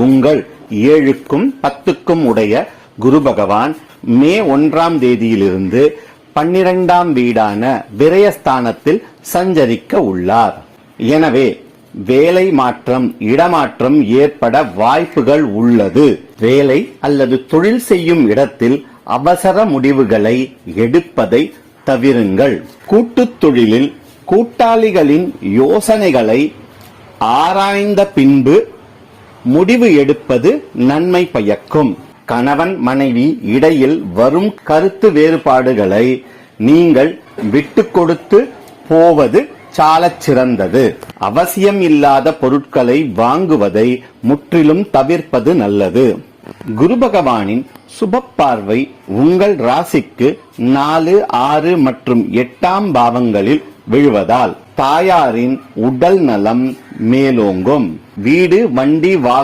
உங்கள் 7க்கும் 10க்கும் உடைய குரு பகவான் மே 1ஆம் தேதியிலிருந்து 12ஆம் வீடான விரயஸ்தானத்தில் சஞ்சரிக்க உள்ளார். எனவே வேலை மாற்றம், இடமாற்றம் ஏற்பட வாய்ப்புகள் உள்ளது. வேலை அல்லது தொழில் செய்யும் இடத்தில் அவசர முடிவுகளை எடுப்பதை தவிருங்கள். கூட்டுத் தொழிலில் கூட்டாளிகளின் யோசனைகளை ஆராய்ந்த பின்பு முடிவு எடுப்பது நன்மை பயக்கும். கணவன் மனைவி இடையில் வரும் கருத்து வேறுபாடுகளை நீங்கள் விட்டு கொடுத்து போவது சாலச் சிறந்தது. அவசியம் இல்லாத பொருட்களை வாங்குவதை முற்றிலும் தவிர்ப்பது நல்லது. குரு பகவானின் சுப பார்வை உங்கள் ராசிக்கு 4, 6 மற்றும் 8ஆம் பாவங்களில் விழுவதால் தாயாரின் உடல் நலம் மேலோங்கும். வீடு, வண்டி, வாகன